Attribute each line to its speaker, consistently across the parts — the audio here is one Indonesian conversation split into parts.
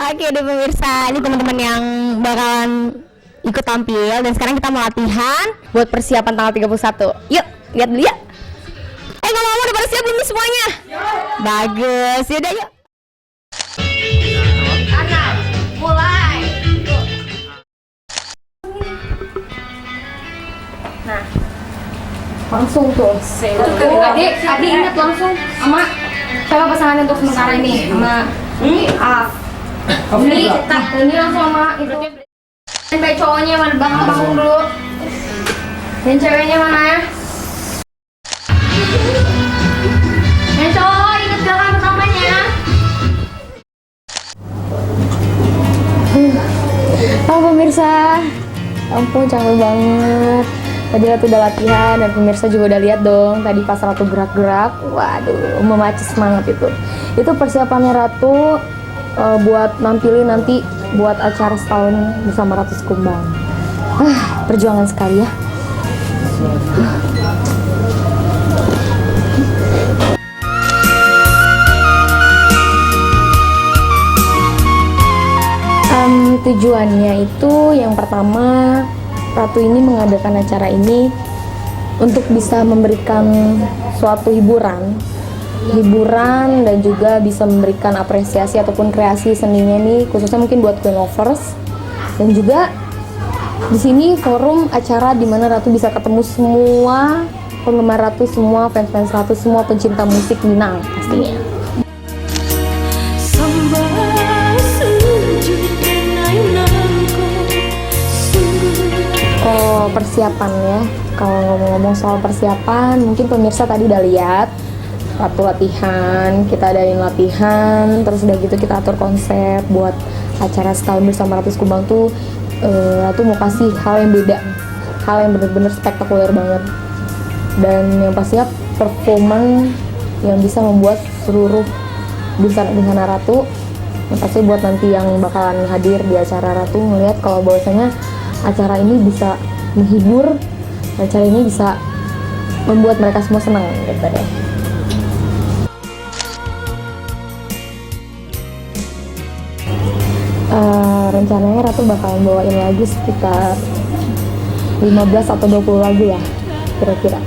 Speaker 1: Oke deh pemirsa, ini teman-teman yang bakalan ikut tampil dan sekarang kita mau latihan buat persiapan tanggal 31. Yuk, lihat dulu ya. Ngomong-ngomong udah pada siap belum nih semuanya? Bagus, yaudah yuk. Kanan, mulai. Nah, langsung tuh. Adik ingat langsung sama coba pasangan untuk sementara ini sama ini tak ini langsung sama itu. Dan baik cowoknya mana bangun dulu. Dan ceweknya mana ya? Yang cowok ingat gerakan pertamanya. Oh pemirsa, ampun capek banget. Tadi Ratu udah latihan dan pemirsa juga udah lihat dong tadi pas Ratu gerak-gerak. Waduh, memacu semangat itu. Itu persiapannya Ratu buat nampilin nanti buat acara setahun bersama Ratu Sekumbang. Perjuangan sekali ya. Tujuannya itu yang pertama, Ratu ini mengadakan acara ini untuk bisa memberikan suatu hiburan dan juga bisa memberikan apresiasi ataupun kreasi seninya nih, khususnya mungkin buat Queen Lovers. Dan juga di sini forum acara di mana Ratu bisa ketemu semua penggemar Ratu, semua fans-fans Ratu, semua pencinta musik Minang pastinya. Oh, persiapan ya. Kalau ngomong-ngomong soal persiapan, mungkin pemirsa tadi udah lihat Ratu latihan, kita adain latihan, terus udah gitu kita atur konsep buat acara setahun bersama Ratu Sekumbang tuh. Ratu mau kasih hal yang beda, hal yang bener-bener spektakuler banget, dan yang pastinya performan yang bisa membuat seluruh busana Ratu, yang pasti buat nanti yang bakalan hadir di acara Ratu melihat kalau bahwasanya acara ini bisa menghibur, acara ini bisa membuat mereka semua senang gitu deh. Rencananya Ratu bakalan bawain lagu sekitar 15 atau 20 lagu ya kira-kira.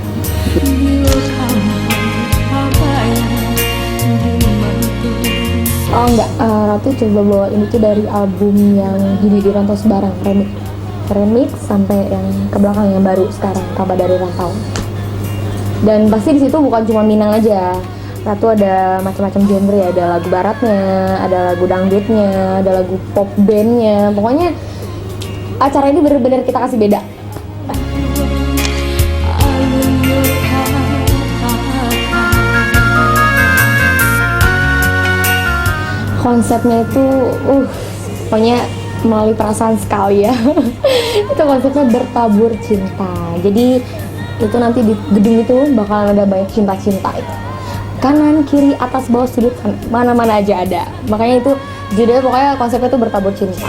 Speaker 1: Oh enggak, Ratu coba bawain itu dari album yang Hidup di Rantau Sebarang, remix sampai yang ke belakang yang baru sekarang, Kabar dari Rantau. Dan pasti di situ bukan cuma Minang aja, Ratu ada macam-macam genre ya, ada lagu baratnya, ada lagu dangdutnya, ada lagu pop bandnya. Pokoknya acara ini bener-bener kita kasih beda. Konsepnya itu pokoknya melalui perasaan sekali ya. Itu konsepnya bertabur cinta. Jadi itu nanti di gedung itu bakalan ada banyak cinta-cinta itu. Kanan, kiri, atas, bawah, sudut, mana-mana aja ada. Makanya itu judulnya pokoknya konsepnya itu bertabur cinta.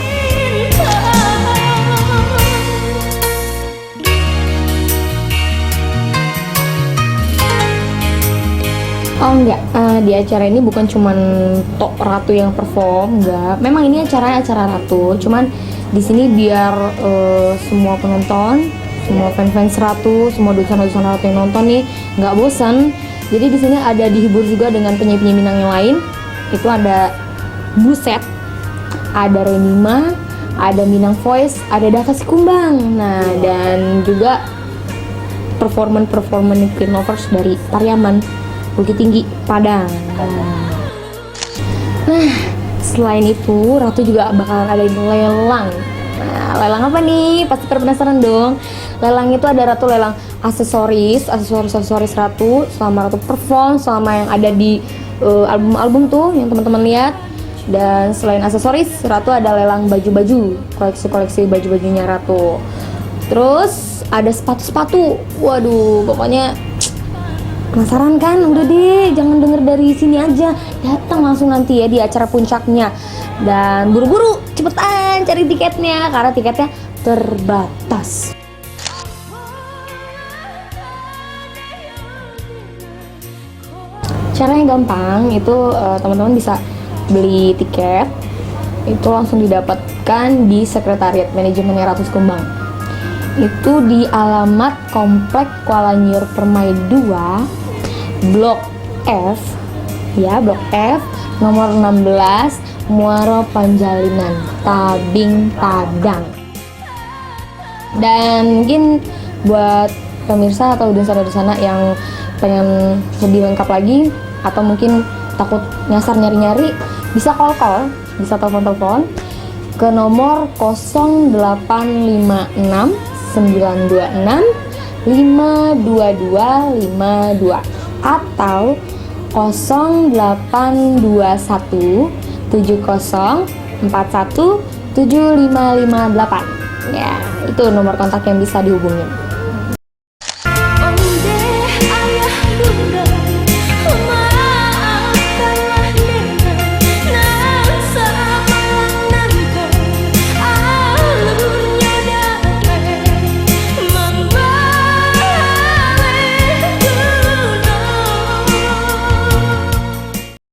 Speaker 1: Oh enggak, di acara ini bukan cuman tok Ratu yang perform, enggak. Memang ini acara Ratu, cuman di sini biar semua penonton, semua fans Ratu, semua dusun-dusun Ratu yang nonton nih nggak bosan. Jadi di sini ada dihibur juga dengan penyanyi-penyanyi Minang yang lain. Itu ada Buset, ada Renima, ada Minang Voice, ada Dava Sekumbang. Nah, dan juga performan Queen Lovers dari Pariaman, Bukit Tinggi, Padang. Nah, selain itu Ratu juga bakalan ada lelang. Nah, lelang apa nih? Pasti penasaran dong. Lelang itu ada Ratu lelang aksesoris Ratu selama Ratu perform, selama yang ada di album-album tuh yang teman-teman lihat. Dan selain aksesoris, Ratu ada lelang baju-baju, koleksi baju-bajunya Ratu. Terus ada sepatu-sepatu. Waduh, pokoknya penasaran kan? Udah deh, jangan denger dari sini aja, datang langsung nanti ya di acara puncaknya. Dan buru-buru, cepetan cari tiketnya karena tiketnya terbatas. Caranya gampang, itu teman-teman bisa beli tiket itu langsung didapatkan di sekretariat manajemennya Ratu Kembang. Itu di alamat Komplek Kuala Nyur Permai 2, Blok F, ya Blok F, nomor 16, Muaro Panjalinan, Tabing Padang. Dan mungkin buat pemirsa atau audiens di sana yang pengen lebih lengkap lagi atau mungkin takut nyasar nyari-nyari, bisa call, bisa telepon ke nomor 0856 926 52252 atau 0821 7041 7558. Ya, itu nomor kontak yang bisa dihubungin.